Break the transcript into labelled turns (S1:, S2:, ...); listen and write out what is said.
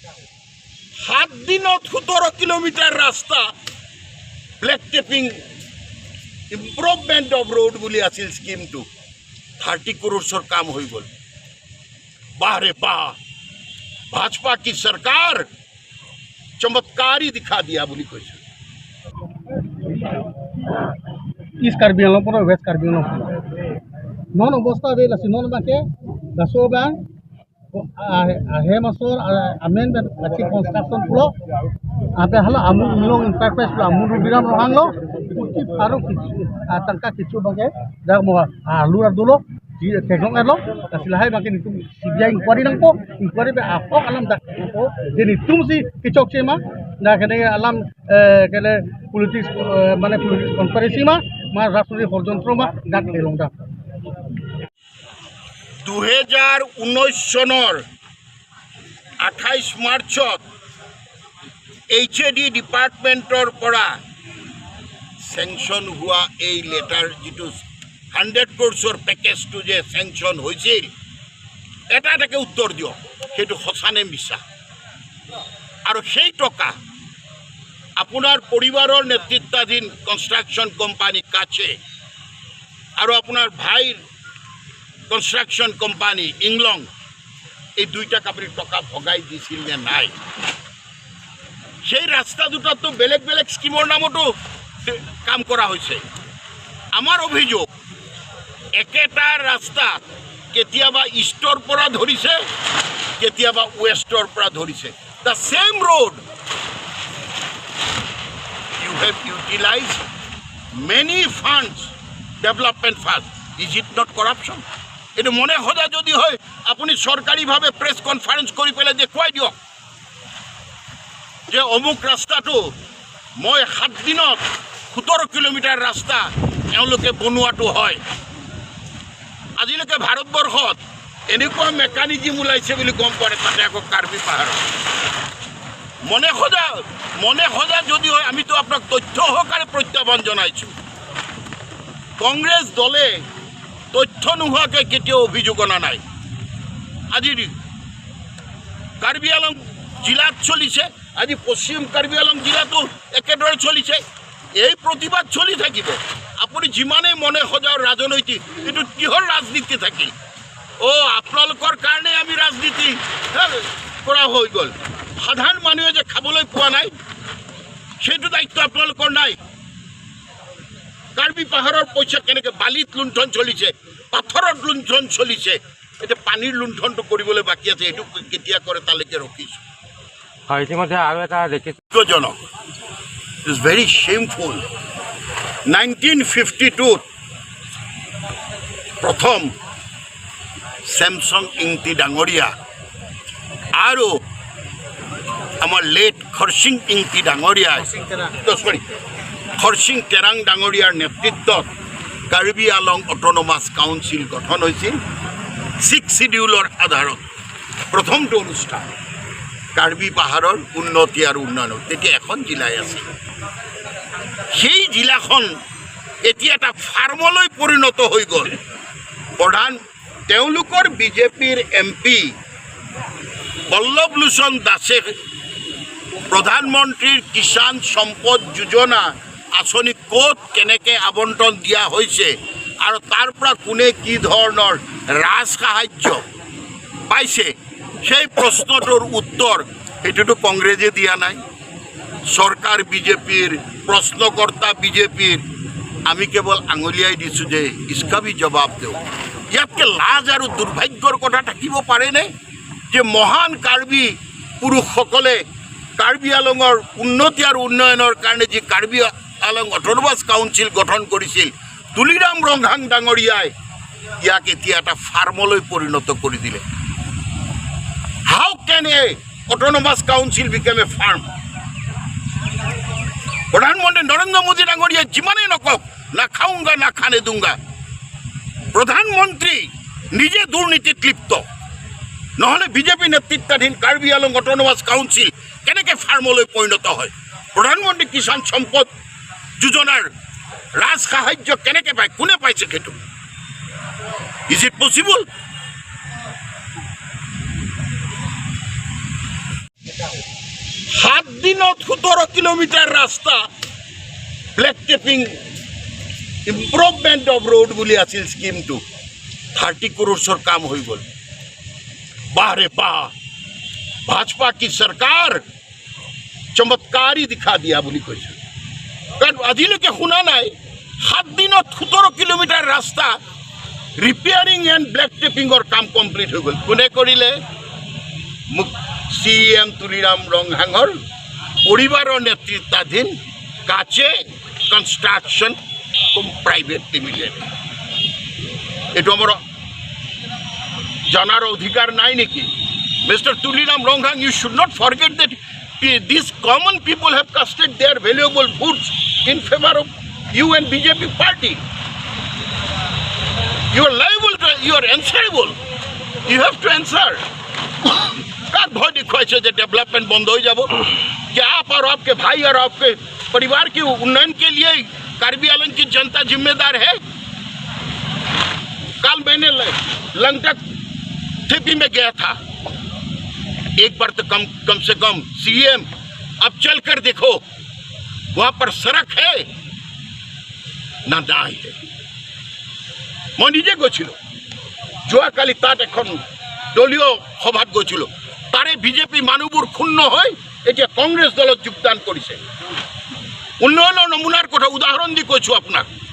S1: 7 দিনত 17 কিলোমিটাৰ ৰাস্তা black tapping improvement of road বুলি আছিল স্কিমটো 30 करोड़ কাম হৈ গ'ল। वाह रे वाह, भाजपा की सरकार चमत्कार ही दिखा दिया बोली कोई
S2: इस कार्बी आंगलंग पर वेस्ट कार्बी आंगलंग नन अवस्था बेल आछि नन बाके दासोबा आहे मासर आमेन बाची कंस्ट्रक्शन पुलो आते हला आमु मिलों इंटरप्राइज पुलो आमु रुबिराम रोहांगलो कुटी फारो तंका किछु बाके जा मो आलु आदुलो जी तेगों एलो कासिलाहाय बाके नितुम सीबीआई इंक्वायरी नंको इंक्वायरी बे आपक आलम दाको जे नितुम सी किचक चेमा ना केने आलम केले पॉलिटिक्स माने पॉलिटिक्स कॉन्फ्रेंसी मा राजनीति षड्यंत्र मा गात लेलंदा
S1: 2019 চনৰ 28 মাৰ্চত HAD ডিপাৰ্টমেণ্টৰ পৰা চেংচন হোৱা এই লেটাৰ যিটো 100 crore পেকেজটো যে চেংচন হৈছিল এটাকে উত্তৰ দিয়ক সেইটো সঁচানে মিছা আৰু সেই টকা আপোনাৰ পৰিবাৰৰ নেতৃত্বাধীন কনষ্ট্ৰাকশ্যন কোম্পানী কাছে আৰু আপোনাৰ ভাইৰ কনষ্ট্ৰাকশ্যন কোম্পানী ইংলং এই দুইটা আপুনি টকা ভগাই দিছিল নে নাই সেই ৰাস্তা দুটাতো বেলেগ বেলেগ স্কিমৰ নামতো কাম কৰা হৈছে আমাৰ অভিযোগ একেটা ৰাস্তা কেতিয়াবা ইষ্টৰ পৰা ধৰিছে কেতিয়াবা ওয়েষ্টৰ পৰা ধৰিছে the same road you have utilized many funds development funds is it not corruption এটা মনে হদা যদি হয় আপুনি সরকারিভাবে প্রেস কনফারেন্স কৰি পেলাই দেখুৱাই দিয়ক যে অমুক ৰাস্তাটো মই 7 দিনত 17 কিলোমিটাৰ ৰাস্তা এওঁলোকে বনোৱাটো হয় আজিলৈকে ভাৰতবৰ্ষত এনেকুৱা মেকানিজম ওলাইছে বুলি গম পোৱা তাতে আকৌ কাৰ্বি পাহাৰ মনে সজা যদি হয় আমি তো আপোনাক তথ্য সহকাৰে প্ৰত্যাহ্বান জনাইছো কংগ্ৰেছ দলে তথ্য নোহোৱাকৈ কেতিয়াও অভিযোগ অনা নাই আজি কাৰ্বি আলং জিলাত চলিছে আজি পশ্চিম কাৰ্বি আলং জিলাতো একেদৰে চলিছে এই প্ৰতিবাদ চলি থাকিব আপুনি যিমানেই মনে সজাও ৰাজনৈতিক কিন্তু কিহৰ ৰাজনীতি থাকিল আপোনালোকৰ কাৰণে আমি ৰাজনীতি কৰা হৈ গ'ল সাধাৰণ মানুহে যে খাবলৈ পোৱা নাই সেইটো দায়িত্ব আপোনালোকৰ নাই কাৰ্বি পাহাৰৰ পইচা কেনেকৈ বালিত লুণ্ঠন চলিছে পাথৰত লুণ্ঠন চলিছে এতিয়া পানীৰ লুণ্ঠনটো কৰিবলৈ বাকী আছে এইটো কেতিয়া কৰে তালৈকে ৰখিছোঁ
S3: হয় ইতিমধ্যে আৰু এটা
S1: দুঃখজনক ইজ ভেৰি শেমফুল 1952 প্ৰথম চেমচং ইংতি ডাঙৰীয়া আৰু আমাৰ লেট খৰচিং ইংতি ডাঙৰীয়া খৰচিং তেৰাং ডাঙৰীয়াৰ নেতৃত্বত কাৰ্বি আলং অট'নমাছ কাউন্সিল গঠন হৈছিল 6 শিডিউলৰ আধাৰত প্ৰথমটো অনুষ্ঠান কাৰ্বি পাহাৰৰ উন্নতি আৰু উন্নয়ন তেতিয়া এখন জিলাই আছিল সেই জিলাখন এতিয়া এটা ফাৰ্মলৈ পৰিণত হৈ গ'ল প্ৰধান তেওঁলোকৰ বিজেপিৰ MP বল্লভ লোচন দাসে প্ৰধানমন্ত্ৰীৰ কিষাণ সম্পদ যোজনা আঁচনি ক'ত কেনেকৈ আবণ্টন দিয়া হৈছে আৰু তাৰ পৰা কোনে কি ধৰণৰ ৰাজ সাহায্য পাইছে সেই প্ৰশ্নটোৰ উত্তৰ এইটোতো কংগ্ৰেছে দিয়া নাই চৰকাৰ বিজেপিৰ প্ৰশ্নকৰ্তা বিজেপিৰ আমি কেৱল আঙুলিয়াই দিছোঁ যে ইছকা ভি জবাব দিওঁ ইয়াতকৈ লাজ আৰু দুৰ্ভাগ্যৰ কথা থাকিব পাৰেনে যে মহান কাৰ্বি পুৰুষসকলে কাৰ্বি আলঙৰ উন্নতি আৰু উন্নয়নৰ কাৰণে যি কাৰ্বি আলং অট'নমাছ কাউন্সিল গঠন কৰিছিল তুলিৰাম ৰংহাং ডাঙৰীয়াই ইয়াক এতিয়া এটা ফাৰ্মলৈ পৰিণত কৰি দিলে how can a autonomous council became a firm প্ৰধানমন্ত্ৰী নৰেন্দ্ৰ মোদী ডাঙৰীয়াই যিমানেই নকওক না খাওঁগা না খানে দুংগা প্ৰধানমন্ত্ৰী নিজে দুৰ্নীতিত লিপ্ত নহ'লে বিজেপি নেতৃত্বাধীন কাৰ্বি আলং অট'নমাছ কাউন্সিল কেনেকৈ ফাৰ্মলৈ পৰিণত হয় প্ৰধানমন্ত্ৰী কিষাণ সম্পদ যোজনাৰ ৰাজ সাহায্য কেনেকৈ পায় কোনে পাইছে সেইটো ইজ ইট পচিবল দিনত 17 কিলোমিটাৰ ৰাস্তা black tapping improvement of road বুলি আছিল স্কিমটো 30 करोड़ কাম হৈ গ'ল वाह रे वाह भाजपा की सरकार चमत्कार ही दिखा दिया বুলি কৈছে কাৰণ আজিলৈকে শুনা নাই 7 দিনত 17 কিলোমিটাৰ ৰাস্তা ৰিপেয়াৰিং এণ্ড ব্লেক টেপিঙৰ কাম কমপ্লিট হৈ গ'ল কোনে কৰিলে CM তুলিৰাম ৰংহাঙৰ পৰিবাৰৰ নেতৃত্বাধীন কাচে কনষ্ট্ৰাকশ্যন প্ৰাইভেট লিমিটেড এইটো আমাৰ জানার অধিকার নাই নাকি mister তুলিরাম রংহাং you should not forget that these common people have casted their valuable votes in favor of you and BJP party. You are liable to, you are answerable. You have to answer. क्या भय दिखाई जे development बंद हो जाबो क्या आप और आपके भाई और आपके परिवार के उन्नयन के लिए कार्बी आंचल की जनता जिम्मेदार है कल मैंने लंगटक टीपी में गया था एक बार तो कम से कम CM अब चलकर देखो वहां पर सड़क है ना নাই মই নিজে গৈছিলো যোৱাকালি তাত এখন দলীয় সভাত গৈছিলো তাৰে বিজেপি মানুহবোৰ ক্ষুণ্ণ হয় এতিয়া কংগ্ৰেছ দলত যোগদান কৰিছে উন্নয়নৰ নমুনাৰ কথা উদাহৰণ দি কৈছো আপোনাক